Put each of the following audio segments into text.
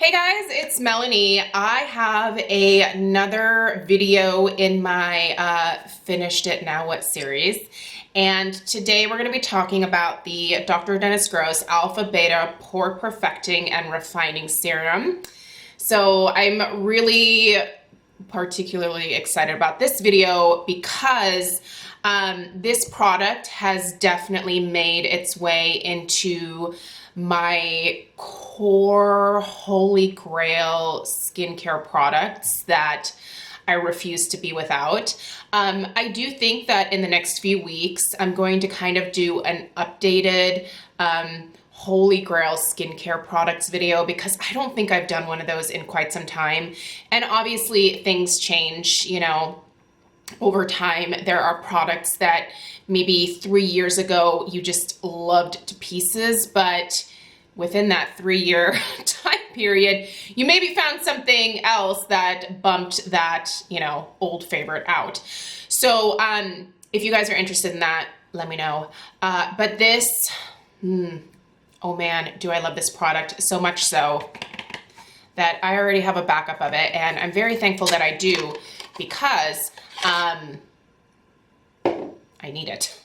Hey guys, it's Melanie. I have another video in my Finished It Now What series. And today we're going to be talking about the Dr. Dennis Gross Alpha Beta Pore Perfecting and Refining Serum. So I'm really particularly excited about this video because this product has definitely made its way into my core holy grail skincare products that I refuse to be without. I do think that in the next few weeks, I'm going to kind of do an updated Holy Grail skincare products video because I don't think I've done one of those in quite some time. And obviously things change, you know, over time. There are products that maybe 3 years ago you just loved to pieces, but within that 3-year time period, you maybe found something else that bumped that, you know, old favorite out. So if you guys are interested in that, let me know. But this, oh man, do I love this product so much so that I already have a backup of it, and I'm very thankful that I do because I need it.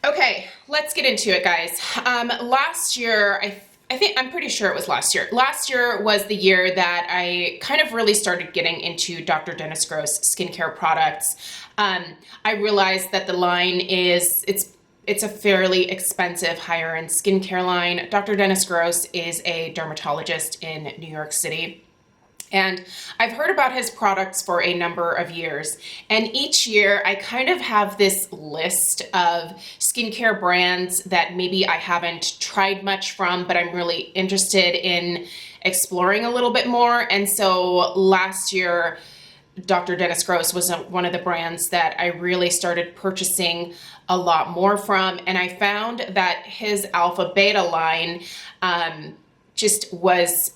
Okay, let's get into it, guys. Last year, I'm pretty sure it was last year. Last year was the year that I kind of really started getting into Dr. Dennis Gross skincare products. I realized that the line it's a fairly expensive higher end skincare line. Dr. Dennis Gross is a dermatologist in New York City. And I've heard about his products for a number of years. And each year I kind of have this list of skincare brands that maybe I haven't tried much from, but I'm really interested in exploring a little bit more. And so last year, Dr. Dennis Gross was one of the brands that I really started purchasing a lot more from. And I found that his Alpha Beta line just was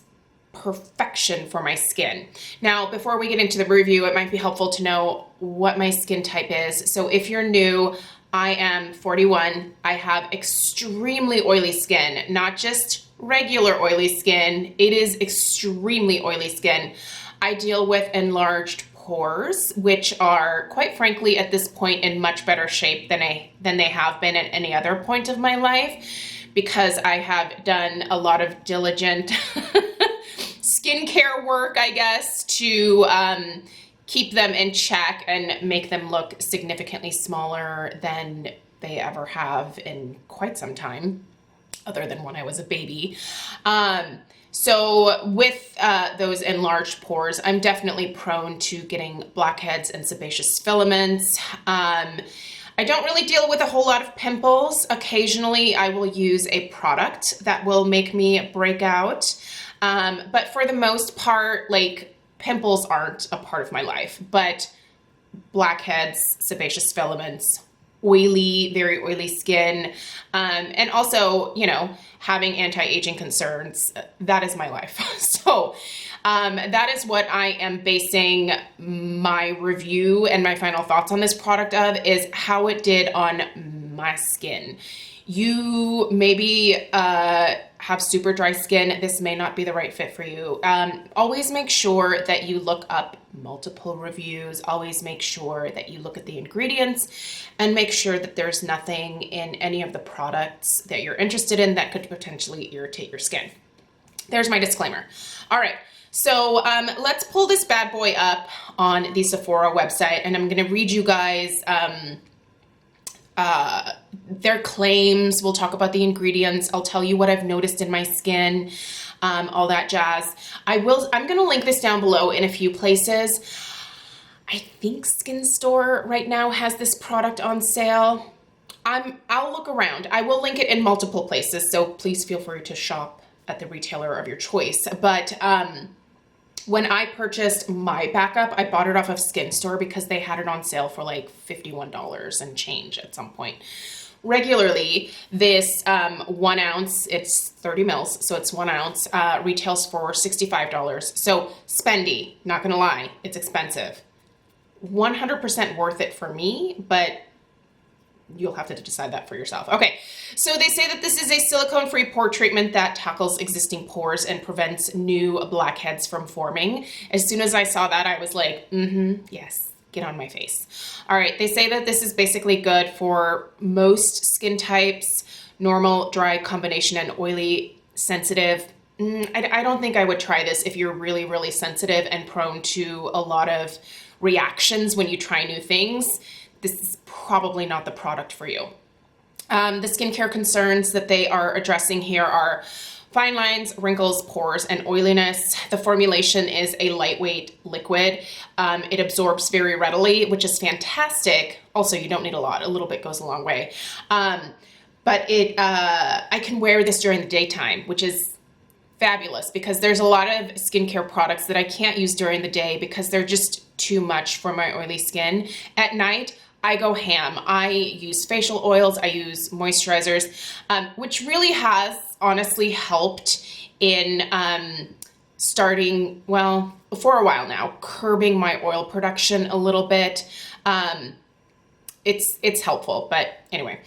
perfection for my skin. Now, before we get into the review, it might be helpful to know what my skin type is. So if you're new, I am 41. I have extremely oily skin, not just regular oily skin. It is extremely oily skin. I deal with enlarged pores, which are quite frankly at this point in much better shape than they have been at any other point of my life, because I have done a lot of diligent skincare work, I guess, to keep them in check and make them look significantly smaller than they ever have in quite some time, other than when I was a baby. So with those enlarged pores, I'm definitely prone to getting blackheads and sebaceous filaments. I don't really deal with a whole lot of pimples. Occasionally, I will use a product that will make me break out. But for the most part, like, pimples aren't a part of my life, but blackheads, sebaceous filaments, oily, very oily skin, and also, you know, having anti-aging concerns, that is my life. So that is what I am basing my review and my final thoughts on this product of, is how it did on my skin. You maybe have super dry skin. This may not be the right fit for you. Always make sure that you look up multiple reviews. Always make sure that you look at the ingredients and make sure that there's nothing in any of the products that you're interested in that could potentially irritate your skin. There's my disclaimer. All right. So let's pull this bad boy up on the Sephora website, and I'm going to read you guys their claims. We'll talk about the ingredients. I'll tell you what I've noticed in my skin, all that jazz. I'm going to link this down below in a few places. I think Skin Store right now has this product on sale. I'll look around. I will link it in multiple places, so please feel free to shop at the retailer of your choice. But when I purchased my backup, I bought it off of Skin Store because they had it on sale for like $51 and change at some point. Regularly, this 1 ounce, it's 30 mils, so it's 1 ounce, retails for $65. So spendy, not gonna lie, it's expensive. 100% worth it for me, but you'll have to decide that for yourself. Okay, so they say that this is a silicone-free pore treatment that tackles existing pores and prevents new blackheads from forming. As soon as I saw that, I was like, yes, get on my face. All right, they say that this is basically good for most skin types, normal, dry, combination, and oily, sensitive. I don't think I would try this if you're really, really sensitive and prone to a lot of reactions when you try new things. This is probably not the product for you. The skincare concerns that they are addressing here are fine lines, wrinkles, pores, and oiliness. The formulation is a lightweight liquid. It absorbs very readily, which is fantastic. Also, you don't need a lot. A little bit goes a long way. But I can wear this during the daytime, which is fabulous because there's a lot of skincare products that I can't use during the day because they're just too much for my oily skin. At night, I go ham. I use facial oils, I use moisturizers, which really has honestly helped in starting, well, for a while now, curbing my oil production a little bit. It's helpful, but anyway.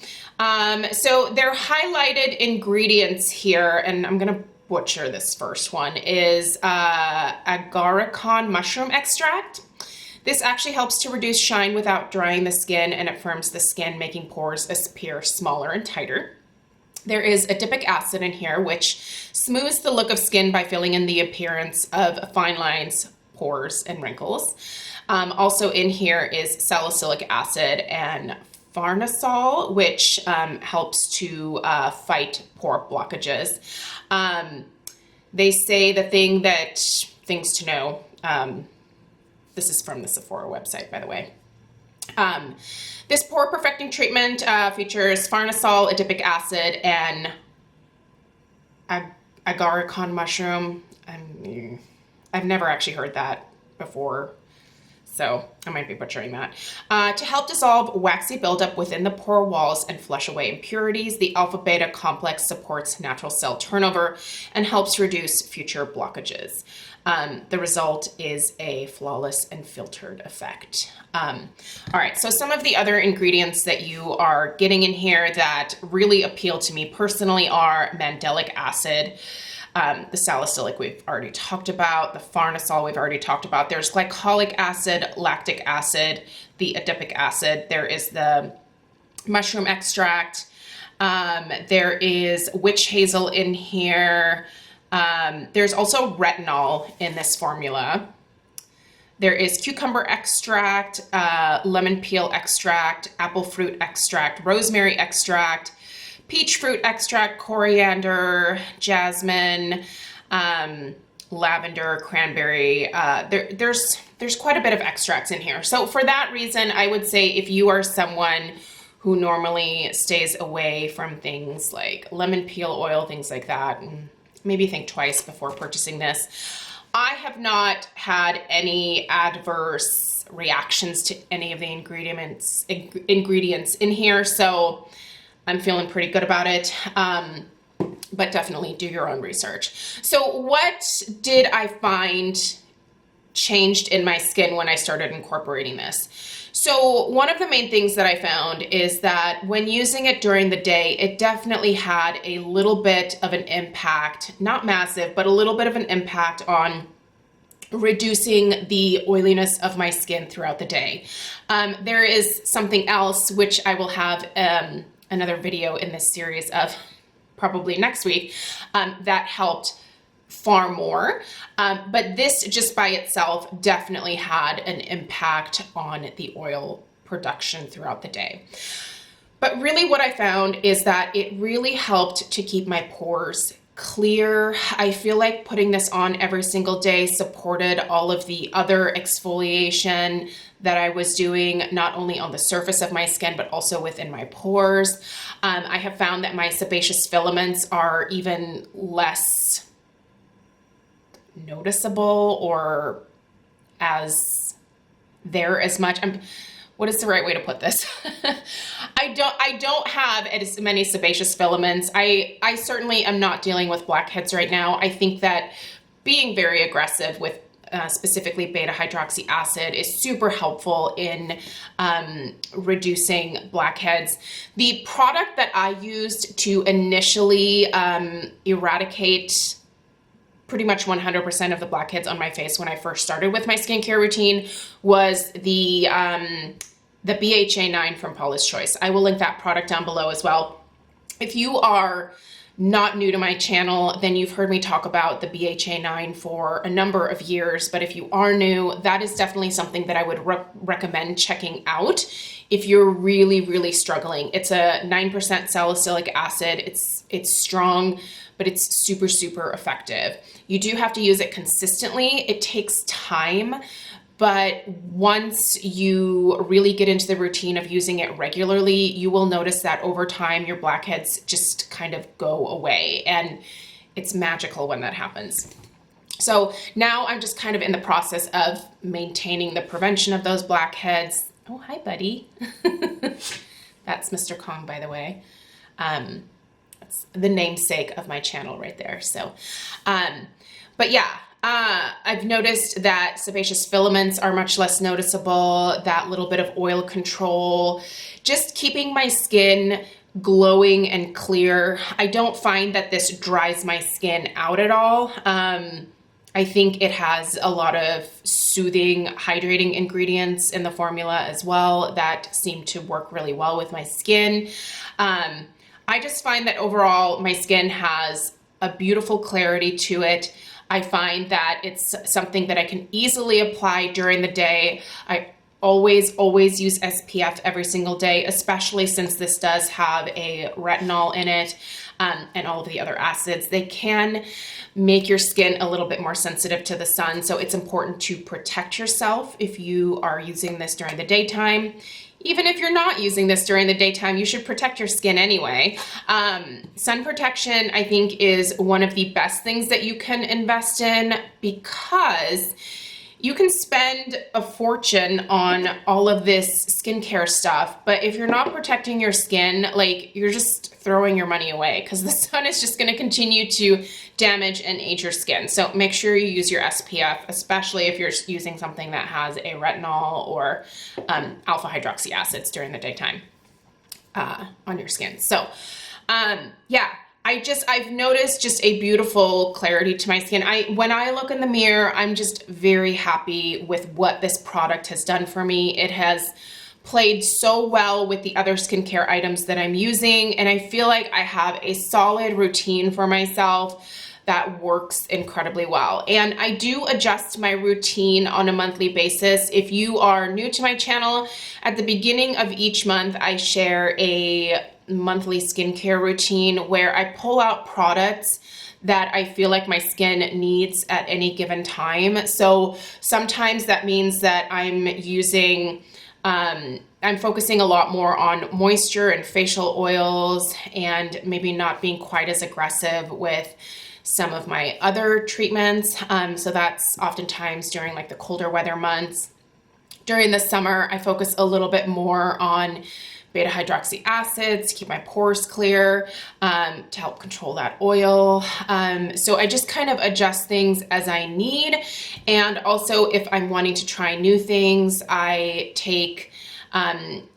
So their highlighted ingredients here, and I'm gonna butcher this first one, is agarikon mushroom extract. This actually helps to reduce shine without drying the skin, and it firms the skin, making pores appear smaller and tighter. There is adipic acid in here, which smooths the look of skin by filling in the appearance of fine lines, pores, and wrinkles. Also in here is salicylic acid and farnesol, which helps to fight pore blockages. They say things to know, this is from the Sephora website, by the way. This pore perfecting treatment features farnesol, adipic acid, and agarikon mushroom. I've never actually heard that before, so I might be butchering that. To help dissolve waxy buildup within the pore walls and flush away impurities, the alpha-beta complex supports natural cell turnover and helps reduce future blockages. The result is a flawless and filtered effect. All right, so some of the other ingredients that you are getting in here that really appeal to me personally are mandelic acid, the salicylic we've already talked about, the farnesol we've already talked about. There's glycolic acid, lactic acid, the adipic acid. There is the mushroom extract. There is witch hazel in here. There's also retinol in this formula. There is cucumber extract, lemon peel extract, apple fruit extract, rosemary extract, peach fruit extract, coriander, jasmine, lavender, cranberry. There's quite a bit of extracts in here. So for that reason, I would say if you are someone who normally stays away from things like lemon peel oil, things like that, maybe think twice before purchasing this. I have not had any adverse reactions to any of the ingredients in here, so I'm feeling pretty good about it. But definitely do your own research. So what did I find changed in my skin when I started incorporating this? So one of the main things that I found is that when using it during the day, it definitely had a little bit of an impact, not massive, but a little bit of an impact on reducing the oiliness of my skin throughout the day. There is something else which I will have another video in this series of probably next week that helped far more. But this just by itself definitely had an impact on the oil production throughout the day. But really what I found is that it really helped to keep my pores clear. I feel like putting this on every single day supported all of the other exfoliation that I was doing, not only on the surface of my skin, but also within my pores. I have found that my sebaceous filaments are even less noticeable or as much. What is the right way to put this? I don't have as many sebaceous filaments. I certainly am not dealing with blackheads right now. I think that being very aggressive with specifically beta hydroxy acid, is super helpful in reducing blackheads. The product that I used to initially eradicate pretty much 100% of the blackheads on my face when I first started with my skincare routine was the BHA 9 from Paula's Choice. I will link that product down below as well. If you are not new to my channel, then you've heard me talk about the BHA 9 for a number of years. But if you are new, that is definitely something that I would recommend checking out if you're really, really struggling. It's a 9% salicylic acid. It's strong, but it's super, super effective. You do have to use it consistently. It takes time, but once you really get into the routine of using it regularly, you will notice that over time your blackheads just kind of go away, and it's magical when that happens. So now I'm just kind of in the process of maintaining the prevention of those blackheads. Oh, hi, buddy. That's Mr. Kong, by the way. That's the namesake of my channel right there. So, but yeah, I've noticed that sebaceous filaments are much less noticeable, that little bit of oil control, just keeping my skin glowing and clear. I don't find that this dries my skin out at all. I think it has a lot of soothing, hydrating ingredients in the formula as well that seem to work really well with my skin. I just find that overall my skin has a beautiful clarity to it. I find that it's something that I can easily apply during the day. I always use SPF every single day, especially since this does have a retinol in it, and all of the other acids. They can make your skin a little bit more sensitive to the sun, so it's important to protect yourself if you are using this during the daytime. Even if you're not using this during the daytime, you should protect your skin anyway. Sun protection, I think, is one of the best things that you can invest in, because you can spend a fortune on all of this skincare stuff, but if you're not protecting your skin, like, you're just throwing your money away, because the sun is just going to continue to damage and age your skin. So make sure you use your SPF, especially if you're using something that has a retinol or alpha hydroxy acids during the daytime on your skin. So yeah, I've noticed just a beautiful clarity to my skin. When I look in the mirror, I'm just very happy with what this product has done for me. It has played so well with the other skincare items that I'm using, and I feel like I have a solid routine for myself that works incredibly well. And I do adjust my routine on a monthly basis. If you are new to my channel, at the beginning of each month, I share a monthly skincare routine where I pull out products that I feel like my skin needs at any given time. So sometimes that means that I'm using, I'm focusing a lot more on moisture and facial oils, and maybe not being quite as aggressive with some of my other treatments. So that's oftentimes during like the colder weather months. During the summer, I focus a little bit more on beta hydroxy acids to keep my pores clear, to help control that oil. So I just kind of adjust things as I need. And also, if I'm wanting to try new things, I take,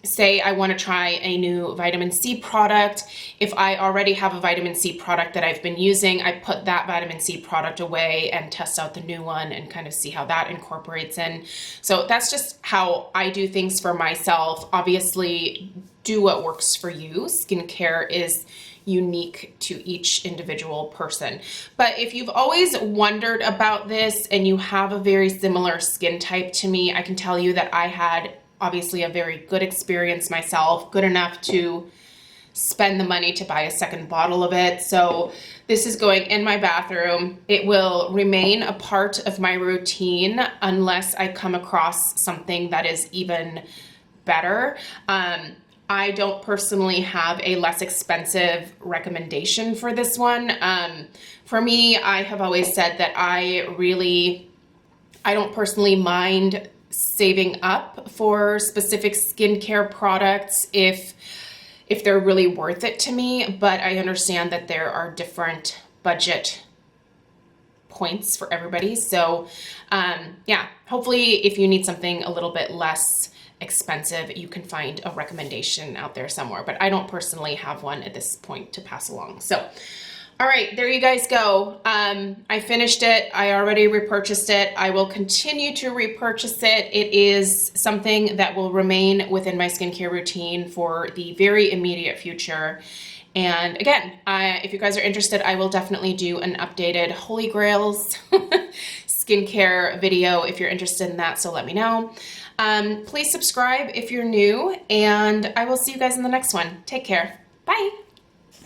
say I want to try a new vitamin C product. If I already have a vitamin C product that I've been using, I put that vitamin C product away and test out the new one and kind of see how that incorporates in. So that's just how I do things for myself. Obviously, do what works for you. Skincare is unique to each individual person. But if you've always wondered about this and you have a very similar skin type to me, I can tell you that I had obviously a very good experience myself, good enough to spend the money to buy a second bottle of it. So this is going in my bathroom. It will remain a part of my routine unless I come across something that is even better. I don't personally have a less expensive recommendation for this one. For me, I have always said that I don't personally mind saving up for specific skincare products if they're really worth it to me, but I understand that there are different budget points for everybody. So yeah, hopefully if you need something a little bit less expensive, you can find a recommendation out there somewhere, but I don't personally have one at this point to pass along. So all right, there you guys go. I finished it. I already repurchased it. I will continue to repurchase it. It is something that will remain within my skincare routine for the very immediate future. And again, if you guys are interested, I will definitely do an updated Holy Grails skincare video if you're interested in that, so let me know. Please subscribe if you're new, and I will see you guys in the next one. Take care. Bye.